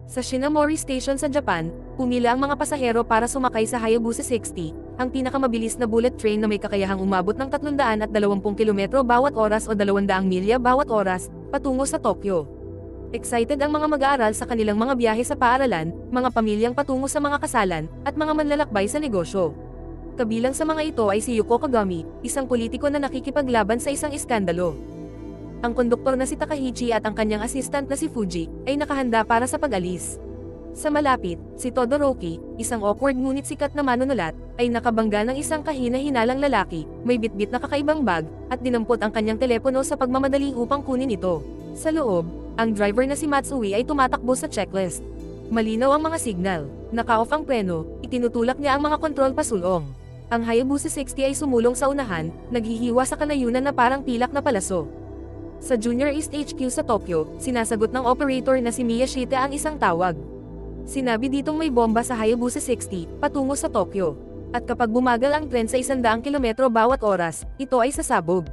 Sa Shinamori Station sa Japan, pumila ang mga pasahero para sumakay sa Hayabusa 60, ang pinakamabilis na bullet train na may kakayahang umabot ng 320 kilometro bawat oras o 200 milya bawat oras, patungo sa Tokyo. Excited ang mga mag-aaral sa kanilang mga biyahe sa paaralan, mga pamilyang patungo sa mga kasalan, at mga manlalakbay sa negosyo. Kabilang sa mga ito ay si Yuko Kagami, isang politiko na nakikipaglaban sa isang iskandalo. Ang konduktor na si Takaichi at ang kanyang assistant na si Fuji, ay nakahanda para sa pag-alis. Sa malapit, si Todoroki, isang awkward ngunit sikat na manunulat, ay nakabangga ng isang kahina-hinalang lalaki, may bitbit na kakaibang bag, at dinampot ang kanyang telepono sa pagmamadali upang kunin ito. Sa loob, ang driver na si Matsui ay tumatakbo sa checklist. Malinaw ang mga signal, naka-off ang preno, itinutulak niya ang mga kontrol pasulong. Ang Hayabusa 60 ay sumulong sa unahan, naghihiwa sa kanayunan na parang pilak na palaso. Sa Junior East HQ sa Tokyo, sinasagot ng operator na si Miyashita ang isang tawag. Sinabi ditong may bomba sa Hayabusa 60, patungo sa Tokyo. At kapag bumagal ang tren sa 100 kilometro bawat oras, ito ay sasabog.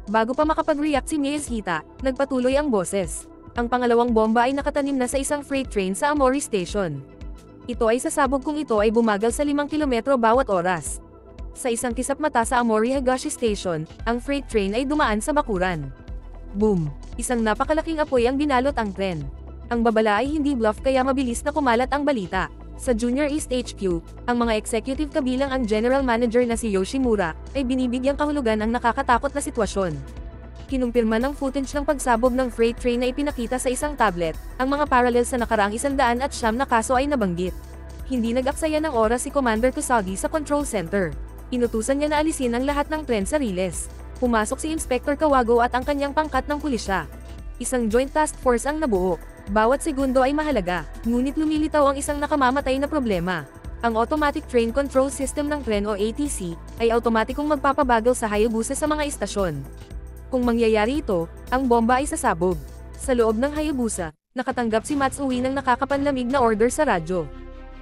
Bago pa makapag-react si Miyashita, nagpatuloy ang boses. Ang pangalawang bomba ay nakatanim na sa isang freight train sa Amori Station. Ito ay sasabog kung ito ay bumagal sa 5 kilometro bawat oras. Sa isang kisap mata sa Amori Higashi Station, ang freight train ay dumaan sa bakuran. Boom! Isang napakalaking apoy ang binalot ang tren. Ang babala ay hindi bluff kaya mabilis na kumalat ang balita. Sa Junior East HQ, ang mga executive kabilang ang general manager na si Yoshimura, ay binibigyang kahulugan ang nakakatakot na sitwasyon. Kinumpirma ng footage ng pagsabog ng freight train na ipinakita sa isang tablet, ang mga parallel sa nakaraang 109 na kaso ay nabanggit. Hindi nag-aksaya ng oras si Commander Kusagi sa control center. Inutusan niya na alisin ang lahat ng tren sa riles. Pumasok si Inspector Kawago at ang kanyang pangkat ng pulisya. Isang joint task force ang nabuo. Bawat segundo ay mahalaga, ngunit lumilitaw ang isang nakamamatay na problema. Ang Automatic Train Control System ng tren o ATC, ay automatikong magpapabagal sa Hayabusa sa mga istasyon. Kung mangyayari ito, ang bomba ay sasabog. Sa loob ng Hayabusa, nakatanggap si Matsui ng nakakapanlamig na order sa radyo.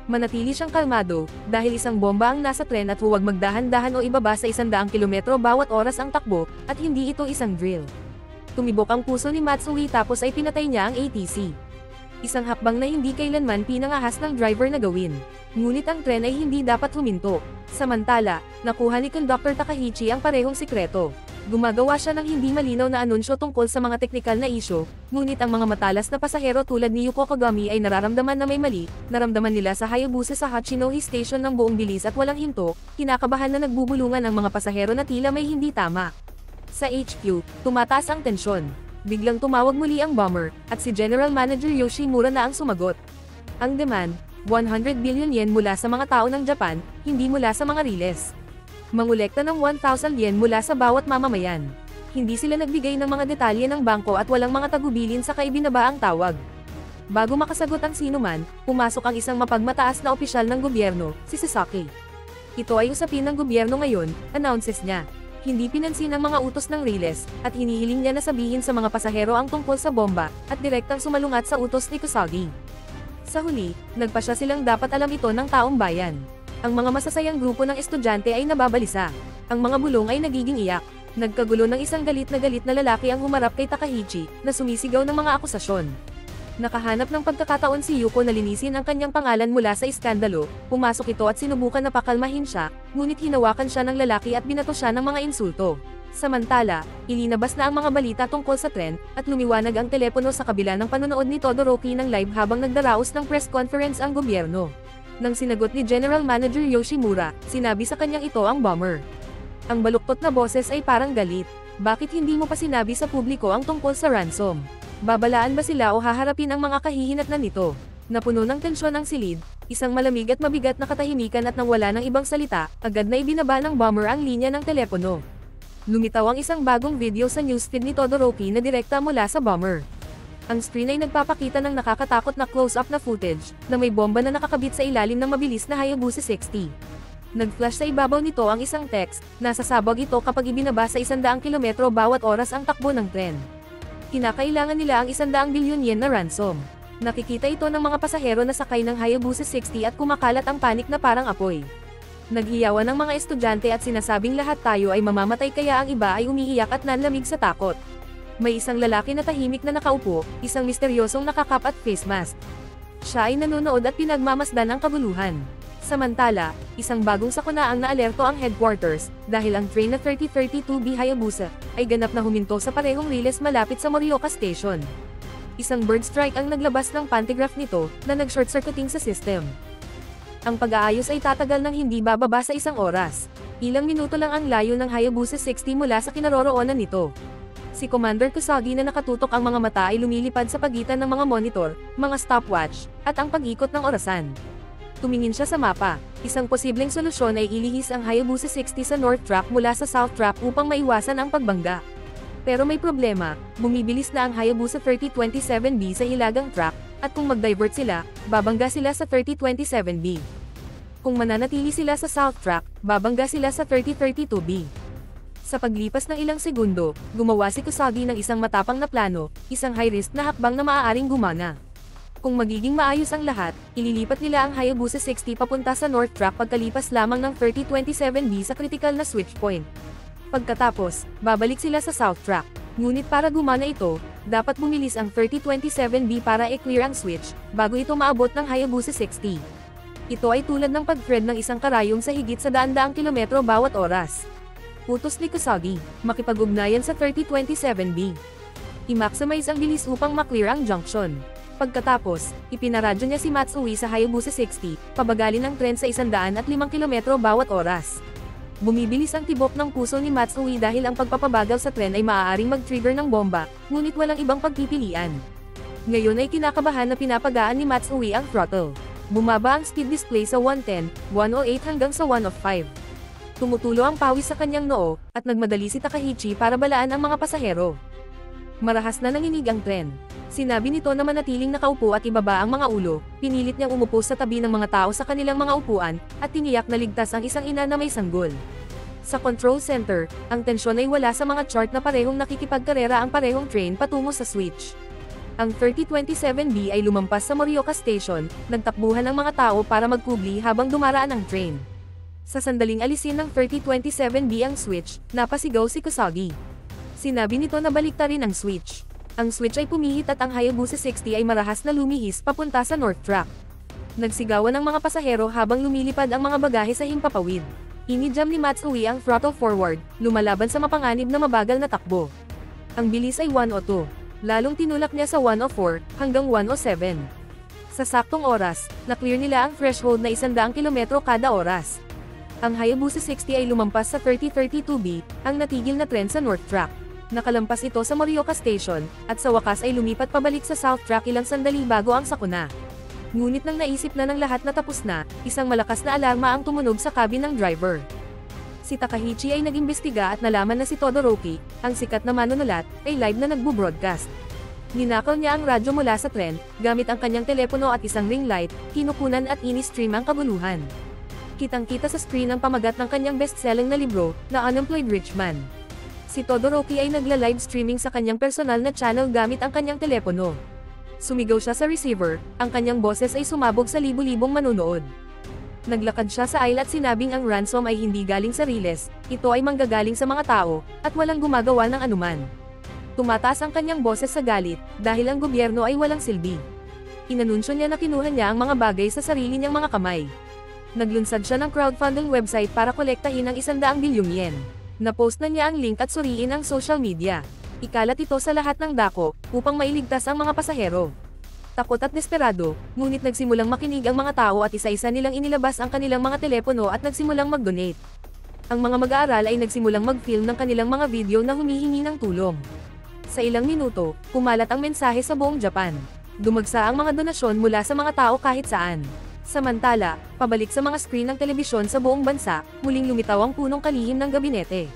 Manatili siyang kalmado, dahil isang bomba ang nasa tren at huwag magdahan-dahan o ibaba sa 100 kilometro bawat oras ang takbo, at hindi ito isang drill. Tumibok ang puso ni Matsui tapos ay pinatay niya ang ATC. Isang hakbang na hindi kailanman pinangahas ng driver na gawin. Ngunit ang tren ay hindi dapat huminto. Samantala, nakuha ni Conductor Takaichi ang parehong sikreto. Gumagawa siya ng hindi malinaw na anunsyo tungkol sa mga teknikal na isyo, ngunit ang mga matalas na pasahero tulad ni Yuko Kagami ay nararamdaman na may mali, naramdaman nila sa Hayabusa sa Hachinohe Station ng buong bilis at walang hinto, kinakabahan na nagbubulungan ang mga pasahero na tila may hindi tama. Sa HQ, tumataas ang tensyon. Biglang tumawag muli ang bomber, at si General Manager Yoshimura na ang sumagot. Ang demand, 100 billion yen mula sa mga tao ng Japan, hindi mula sa mga riles. Mangolekta ng 1,000 yen mula sa bawat mamamayan. Hindi sila nagbigay ng mga detalye ng bangko at walang mga tagubilin sa kaibinaba ang tawag. Bago makasagot ang sinuman, pumasok ang isang mapagmataas na opisyal ng gobyerno, si Sasaki. Ito ay usapin ng gobyerno ngayon, announces niya. Hindi pinansin ang mga utos ng riles, at hinihiling niya na sabihin sa mga pasahero ang tungkol sa bomba, at direktang sumalungat sa utos ni Kusagi. Sa huli, nagpasya silang dapat alam ito ng taong bayan. Ang mga masasayang grupo ng estudyante ay nababalisa. Ang mga bulong ay nagiging iyak. Nagkagulo ng isang galit na lalaki ang humarap kay Takaichi, na sumisigaw ng mga akusasyon. Nakahanap ng pagkakataon si Yuko na linisin ang kanyang pangalan mula sa iskandalo, pumasok ito at sinubukan na pakalmahin siya, ngunit hinawakan siya ng lalaki at binato siya ng mga insulto. Samantala, ilinabas na ang mga balita tungkol sa tren, at lumiwanag ang telepono sa kabila ng panonood ni Todoroki ng live habang nagdaraos ng press conference ang gobyerno. Nang sinagot ni General Manager Yoshimura, sinabi sa kanyang ito ang bomber. Ang baluktot na boses ay parang galit. Bakit hindi mo pa sinabi sa publiko ang tungkol sa ransom? Babalaan ba sila o haharapin ang mga kahihinatnan nito? Napuno ng tensyon ang silid, isang malamig at mabigat na katahimikan at nang wala ng ibang salita, agad na ibinaba ng bomber ang linya ng telepono. Lumitaw ang isang bagong video sa newsfeed ni Todoroki na direkta mula sa bomber. Ang screen ay nagpapakita ng nakakatakot na close-up na footage, na may bomba na nakakabit sa ilalim ng mabilis na Hayabusa 60. Nag-flash sa ibabaw nito ang isang text, nasasabog ito kapag ibinaba sa 100 kilometro bawat oras ang takbo ng tren. Kinakailangan nila ang 100 bilyon yen na ransom. Nakikita ito ng mga pasahero na sakay ng Hayabusa 60 at kumakalat ang panik na parang apoy. Naghiyawan ng mga estudyante at sinasabing lahat tayo ay mamamatay kaya ang iba ay umiiyak at nanlamig sa takot. May isang lalaki na tahimik na nakaupo, isang misteryosong nakakap at face mask. Siya ay nanonood at pinagmamasdan ang kabuluhan. Samantala, isang bagong sakuna ang naalerto ang headquarters, dahil ang train na 3032B Hayabusa, ay ganap na huminto sa parehong riles malapit sa Morioka Station. Isang bird strike ang naglabas ng pantograph nito, na nag-short-circuiting sa system. Ang pag-aayos ay tatagal ng hindi bababa sa 1 oras. Ilang minuto lang ang layo ng Hayabusa 60 mula sa kinaroroonan nito. Si Commander Kusagi na nakatutok ang mga mata ay lumilipad sa pagitan ng mga monitor, mga stopwatch, at ang pag-ikot ng orasan. Tumingin siya sa mapa. Isang posibleng solusyon ay ilihis ang Hayabusa 60 sa North Track mula sa South Track upang maiwasan ang pagbangga. Pero may problema, bumibilis na ang Hayabusa 3027B sa hilagang track, at kung mag-divert sila, babangga sila sa 3027B. Kung mananatili sila sa South Track, babangga sila sa 3032B. Sa paglipas ng ilang segundo, gumawa si Kusagi ng isang matapang na plano, isang high-risk na hakbang na maaaring gumana. Kung magiging maayos ang lahat, ililipat nila ang Hayabusa 60 papunta sa North Track pagkalipas lamang ng 3027B sa critical na switch point. Pagkatapos, babalik sila sa South Track. Ngunit para gumana ito, dapat bumilis ang 3027B para i-clear ang switch, bago ito maabot ng Hayabusa 60. Ito ay tulad ng pag-thread ng isang karayom sa higit sa daan-daang kilometro bawat oras. Utos ni Kusagi, makipag-ugnayan sa 3027B. I-maximize ang bilis upang ma-clear ang junction. Pagkatapos, ipinaradyo niya si Matsui sa Hayabusa 60, pabagalin ang tren sa 105 kilometro bawat oras. Bumibilis ang tibok ng puso ni Matsui dahil ang pagpapabagal sa tren ay maaaring mag-trigger ng bomba, ngunit walang ibang pagpipilian. Ngayon ay kinakabahan na pinapagaan ni Matsui ang throttle. Bumaba ang speed display sa 110, 108 hanggang sa 105. Tumutulo ang pawis sa kanyang noo, at nagmadali si Takahichi para balaan ang mga pasahero. Marahas na nanginig ang tren. Sinabi nito na manatiling nakaupo at ibaba ang mga ulo, pinilit niyang umupo sa tabi ng mga tao sa kanilang mga upuan, at tiniyak na ligtas ang isang ina na may sanggol. Sa control center, ang tensyon ay wala sa mga chart na parehong nakikipagkarera ang parehong train patungo sa switch. Ang 3027B ay lumampas sa Morioka Station, nagtakbuhan ang mga tao para magkubli habang dumaraan ang train. Sa sandaling alisin ng 3027B ang switch, napasigaw si Kusagi. Sinabi nito na baliktarin ang switch. Ang switch ay pumihit at ang Hayabusa 60 ay marahas na lumihis papunta sa North Track. Nagsigawan ang mga pasahero habang lumilipad ang mga bagahe sa himpapawid. Inijam ni Matsui ang throttle forward, lumalaban sa mapanganib na mabagal na takbo. Ang bilis ay 102. Lalong tinulak niya sa 104 hanggang 107. Sa saktong oras, na-clear nila ang threshold na 100 kilometro kada oras. Ang Hayabusa 60 ay lumampas sa 3032B, ang natigil na tren sa North Track. Nakalampas ito sa Morioka Station, at sa wakas ay lumipat pabalik sa South Track ilang sandali bago ang sakuna. Ngunit nang naisip na ng lahat na tapos na, isang malakas na alarma ang tumunog sa cabin ng driver. Si Takahichi ay nag-imbestiga at nalaman na si Todoroki, ang sikat na manunulat, ay live na nagbo-broadcast. Ninakaw niya ang radyo mula sa tren, gamit ang kanyang telepono at isang ring light, kinukunan at ini-stream ang kabuluhan. Kitang-kita sa screen ang pamagat ng kanyang best-selling na libro, na Unemployed Rich Man. Si Todoroki ay nagla-live streaming sa kanyang personal na channel gamit ang kanyang telepono. Sumigaw siya sa receiver, ang kanyang boses ay sumabog sa libu-libong manunood. Naglakad siya sa aisle at sinabing ang ransom ay hindi galing sa riles, ito ay manggagaling sa mga tao, at walang gumagawa ng anuman. Tumataas ang kanyang boses sa galit, dahil ang gobyerno ay walang silbi. Inanunsyo niya na kinuha niya ang mga bagay sa sarili niyang mga kamay. Naglunsad siya ng crowdfunding website para kolektahin ang 100 bilyong yen. Napost na niya ang link at suriin ang social media. Ikalat ito sa lahat ng dako, upang mailigtas ang mga pasahero. Takot at desperado, ngunit nagsimulang makinig ang mga tao at isa-isa nilang inilabas ang kanilang mga telepono at nagsimulang mag-donate. Ang mga mag-aaral ay nagsimulang mag-film ng kanilang mga video na humihingi ng tulong. Sa ilang minuto, kumalat ang mensahe sa buong Japan. Dumagsa ang mga donasyon mula sa mga tao kahit saan. Samantala, pabalik sa mga screen ng telebisyon sa buong bansa, muling lumitaw ang punong kalihim ng gabinete.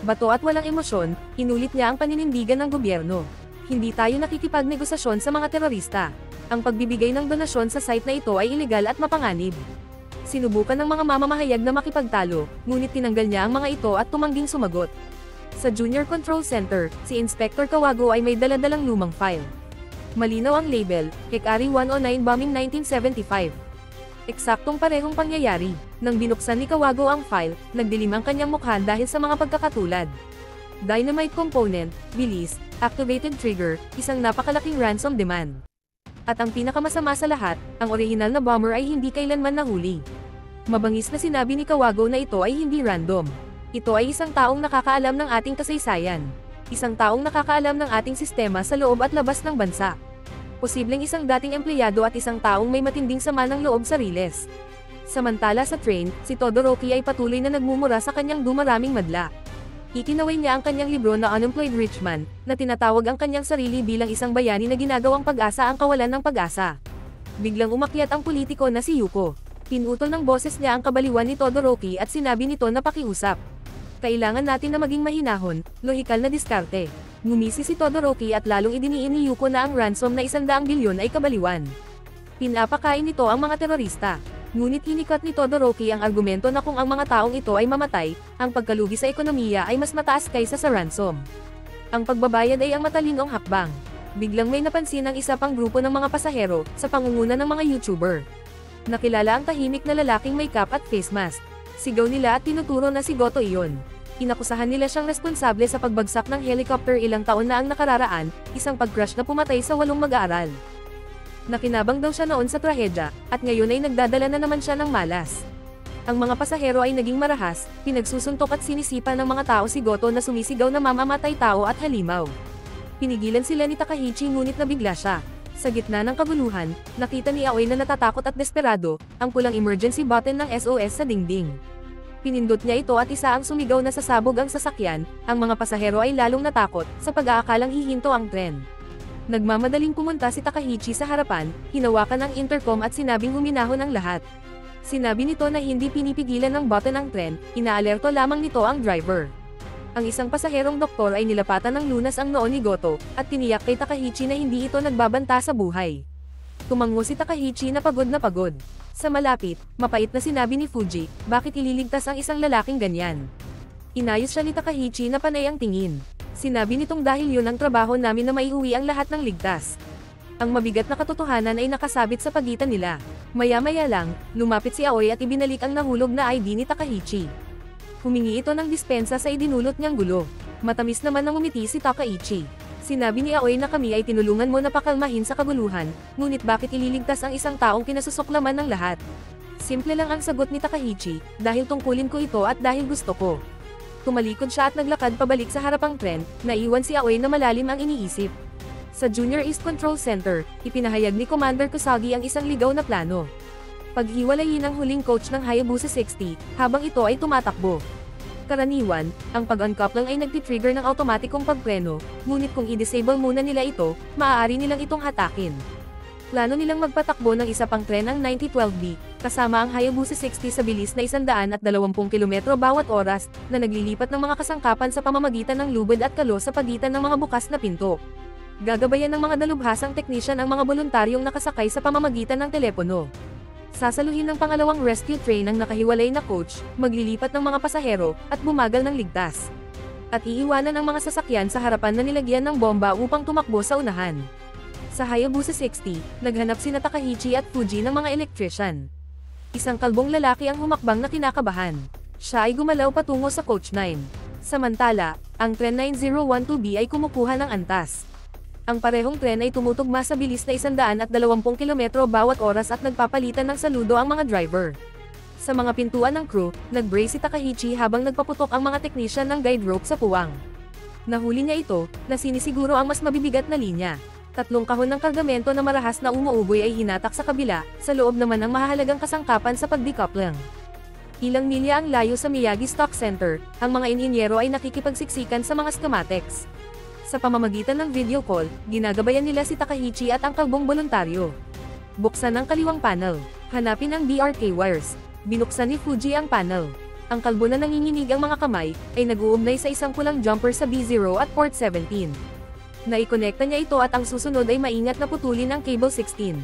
Bato at walang emosyon, inulit niya ang paninindigan ng gobyerno. Hindi tayo nakikipagnegosasyon sa mga terorista. Ang pagbibigay ng donasyon sa site na ito ay ilegal at mapanganib. Sinubukan ng mga mamamahayag na makipagtalo, ngunit tinanggal niya ang mga ito at tumangging sumagot. Sa Junior Control Center, si Inspector Kawago ay may daladalang lumang file. Malinaw ang label, Hikari 109 Bombing 1975. Eksaktong parehong pangyayari. Nang binuksan ni Kawago ang file, nagdilim ang kanyang mukha dahil sa mga pagkakatulad. Dynamite component, bilis, activated trigger, isang napakalaking ransom demand. At ang pinakamasama sa lahat, ang orihinal na bomber ay hindi kailanman nahuli. Mabangis na sinabi ni Kawagoe na ito ay hindi random. Ito ay isang taong nakakaalam ng ating kasaysayan. Isang taong nakakaalam ng ating sistema sa loob at labas ng bansa. Posibleng isang dating empleyado at isang taong may matinding sama ng loob sa Riles. Samantala sa train, si Todoroki ay patuloy na nagmumura sa kanyang dumaraming madla. Ikinaway niya ang kanyang libro na Unemployed Rich Man, na tinatawag ang kanyang sarili bilang isang bayani na ginagawang pag-asa ang kawalan ng pag-asa. Biglang umakyat ang politiko na si Yuko. Pinutol ng boses niya ang kabaliwan ni Todoroki at sinabi nito na pakiusap. Kailangan natin na maging mahinahon, lohikal na diskarte. Ngumisi si Todoroki at lalong idiniin ni Yuko na ang ransom na 100 bilyon ay kabaliwan. Pinapakain nito ang mga terorista. Ngunit hinikat ni Todoroki ang argumento na kung ang mga taong ito ay mamatay, ang pagkalugi sa ekonomiya ay mas mataas kaysa sa ransom. Ang pagbabayad ay ang matalinong hakbang. Biglang may napansin ang isa pang grupo ng mga pasahero, sa pangunguna ng mga YouTuber. Nakilala ang tahimik na lalaking may cap at face mask. Sigaw nila at tinuturo na si Goto iyon. Inakusahan nila siyang responsable sa pagbagsak ng helicopter ilang taon na ang nakararaan, isang pag-crash na pumatay sa 8 mag-aaral. Nakinabang daw siya noon sa trahedya, at ngayon ay nagdadala na naman siya ng malas. Ang mga pasahero ay naging marahas, pinagsusuntok at sinisipa ng mga tao si Goto na sumisigaw na mamamatay tao at halimaw. Pinigilan sila ni Takaichi ngunit nabigla siya. Sa gitna ng kaguluhan, nakita ni Aoi na natatakot at desperado, ang pulang emergency button ng SOS sa dingding. Pinindot niya ito at isa ang sumigaw na sasabog ang sasakyan, ang mga pasahero ay lalong natakot, sa pag-aakalang hihinto ang tren. Nagmamadaling pumunta si Takaichi sa harapan, hinawakan ang intercom at sinabing huminahon ang lahat. Sinabi nito na hindi pinipigilan ng button ang tren, inaalerto lamang nito ang driver. Ang isang pasaherong doktor ay nilapatan ng lunas ang noo ni Goto, at tiniyak kay Takaichi na hindi ito nagbabanta sa buhay. Tumango si Takaichi na pagod na pagod. Sa malapit, mapait na sinabi ni Fuji, bakit ililigtas ang isang lalaking ganyan? Inayos siya ni Takaichi na panay ang tingin. Sinabi nitong dahil yun ang trabaho namin na maiuwi ang lahat ng ligtas. Ang mabigat na katotohanan ay nakasabit sa pagitan nila. Maya-maya lang, lumapit si Aoi at ibinalik ang nahulog na ID ni Takaichi. Humingi ito ng dispensa sa idinulot niyang gulo. Matamis naman nang umiti si Takaichi. Sinabi ni Aoi na kami ay tinulungan mo na pakalmahin sa kaguluhan, ngunit bakit ililigtas ang isang taong kinasusuklaman ng lahat? Simple lang ang sagot ni Takaichi, dahil tungkulin ko ito at dahil gusto ko. Tumalikod siya at naglakad pabalik sa harapang tren, naiwan si Aoi na malalim ang iniisip. Sa Junior East Control Center, ipinahayag ni Commander Kusagi ang isang ligaw na plano. Paghiwalayin ang huling coach ng Hayabusa 60, habang ito ay tumatakbo. Karaniwan, ang pag-uncouple ay nagtitrigger ng automatikong pagpreno, ngunit kung i-disable muna nila ito, maaari nilang itong hatakin. Plano nilang magpatakbo ng isa pang tren ang 9012B, kasama ang Hayabusa 60 sa bilis na 120 km bawat oras, na naglilipat ng mga kasangkapan sa pamamagitan ng lubid at kalo sa pagitan ng mga bukas na pinto. Gagabayan ng mga dalubhasang teknisyan ang mga voluntaryong nakasakay sa pamamagitan ng telepono. Sasaluhin ng pangalawang rescue train ang nakahiwalay na coach, maglilipat ng mga pasahero, at bumagal ng ligtas. At iiwanan ang mga sasakyan sa harapan na nilagyan ng bomba upang tumakbo sa unahan. Sa Hayabusa 60, naghanap sina Takaichi at Fuji ng mga electrician. Isang kalbong lalaki ang humakbang na kinakabahan. Siya ay gumalaw patungo sa Coach 9. Samantala, ang tren 9012B ay kumukuha ng antas. Ang parehong tren ay tumutugma sa bilis na 120 km bawat oras at nagpapalitan ng saludo ang mga driver. Sa mga pintuan ng crew, nag-brace si Takaichi habang nagpaputok ang mga technician ng guide rope sa puwang. Nahuli niya ito, na sinisiguro ang mas mabibigat na linya. 3 kahon ng kargamento na marahas na umuuboy ay hinatak sa kabila, sa loob naman ng mahahalagang kasangkapan sa pagdecoupling. Ilang milya ang layo sa Miyagi Stock Center, ang mga inhinyero ay nakikipagsiksikan sa mga schematics. Sa pamamagitan ng video call, ginagabayan nila si Takaichi at ang kalbong voluntaryo. Buksan ang kaliwang panel. Hanapin ang BRK wires. Binuksan ni Fuji ang panel. Ang kalbo na nanginginig ang mga kamay, ay nag-uugnay sa isang pulang jumper sa B0 at port 17. Naikonekta niya ito at ang susunod ay maingat na putulin ang cable 16.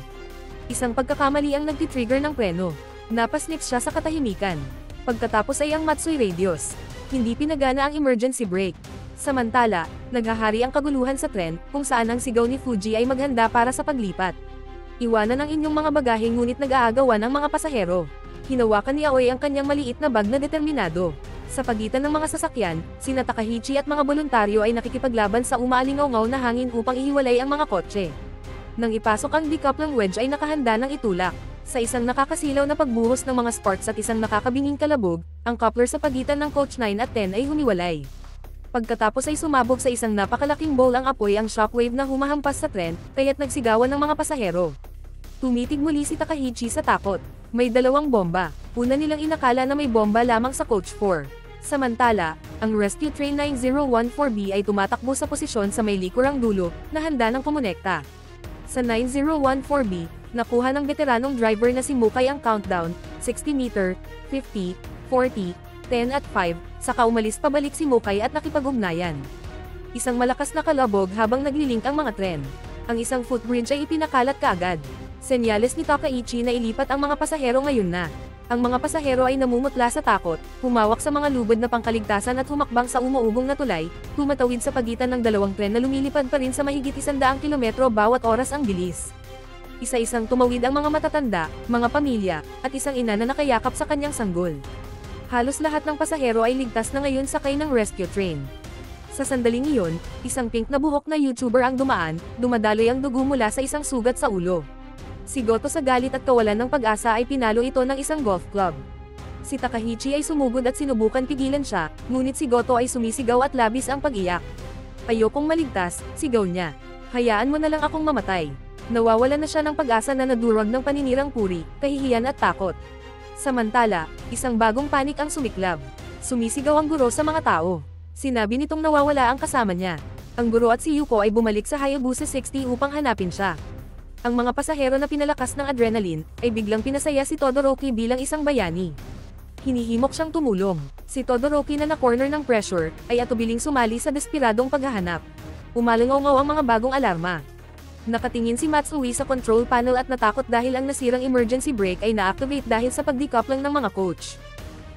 Isang pagkakamali ang nagtitrigger ng preno. Napasnip siya sa katahimikan. Pagkatapos ay ang Matsui radios. Hindi pinagana ang emergency brake. Samantala, naghahari ang kaguluhan sa tren, kung saan ang sigaw ni Fuji ay maghanda para sa paglipat. Iwanan ang inyong mga bagahe ngunit nag-aagawan ang mga pasahero. Hinawakan ni Aoi ang kanyang maliit na bag na determinado. Sa pagitan ng mga sasakyan, sina Takaichi at mga voluntaryo ay nakikipaglaban sa umaalingaw-ngaw na hangin upang ihiwalay ang mga kotse. Nang ipasok ang decoupling wedge ay nakahanda ng itulak. Sa isang nakakasilaw na pagbuhos ng mga sparks at isang nakakabinging kalabog, ang coupler sa pagitan ng coach 9 at 10 ay humiwalay. Pagkatapos ay sumabog sa isang napakalaking bowl ang apoy ang shockwave na humahampas sa tren, kaya't nagsigawan ng mga pasahero. Tumitig muli si Takaichi sa takot. May dalawang bomba. Una nilang inakala na may bomba lamang sa coach 4. Samantala, ang rescue train 9014B ay tumatakbo sa posisyon sa may likurang dulo, na handa ng kumonekta. Sa 9014B, nakuha ng veteranong driver na si Mukay ang countdown, 60 meter, 50, 40, 10 at 5, saka umalis pabalik si Mukay at nakipag-ugnayan. Isang malakas na kalabog habang naglilink ang mga tren. Ang isang footbridge ay ipinakalat kaagad. Senyales ni Takaichi na ilipat ang mga pasahero ngayon na. Ang mga pasahero ay namumutla sa takot, humawak sa mga lubid na pangkaligtasan at humakbang sa umuugong na tulay, tumatawid sa pagitan ng dalawang tren na lumilipad pa rin sa mahigit 100 kilometro bawat oras ang bilis. Isa-isang tumawid ang mga matatanda, mga pamilya, at isang ina na nakayakap sa kanyang sanggol. Halos lahat ng pasahero ay ligtas na ngayon sakay ng rescue train. Sa sandaling iyon, isang pink na buhok na YouTuber ang dumaan, dumadaloy ang dugo mula sa isang sugat sa ulo. Si Goto sa galit at kawalan ng pag-asa ay pinalo ito ng isang golf club. Si Takaichi ay sumugod at sinubukan pigilan siya, ngunit si Goto ay sumisigaw at labis ang pag-iyak. Ayokong maligtas, sigaw niya. Hayaan mo na lang akong mamatay. Nawawalan na siya ng pag-asa na nadurog ng paninirang puri, kahihiyan at takot. Samantala, isang bagong panik ang sumiklab. Sumisigaw ang guro sa mga tao. Sinabi nitong nawawala ang kasama niya. Ang guro at si Yuko ay bumalik sa Hayabusa 60 upang hanapin siya. Ang mga pasahero na pinalakas ng adrenaline, ay biglang pinasaya si Todoroki bilang isang bayani. Hinihimok siyang tumulong. Si Todoroki na na-corner ng pressure, ay atubiling sumali sa despiradong paghahanap. Umalangaw ang mga bagong alarma. Nakatingin si Matsui sa control panel at natakot dahil ang nasirang emergency brake ay na-activate dahil sa pagdecoupling ng mga coach.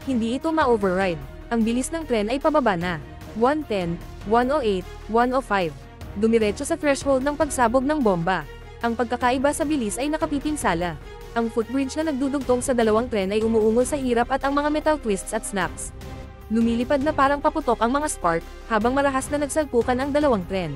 Hindi ito ma-override. Ang bilis ng tren ay pababa na. 110, 108, 105. Dumiretso sa threshold ng pagsabog ng bomba. Ang pagkakaiba sa bilis ay nakapipinsala. Ang footbridge na nagdudugtong sa dalawang tren ay umuungol sa hirap at ang mga metal twists at snaps. Lumilipad na parang paputok ang mga spark, habang marahas na nagsalpukan ang dalawang tren.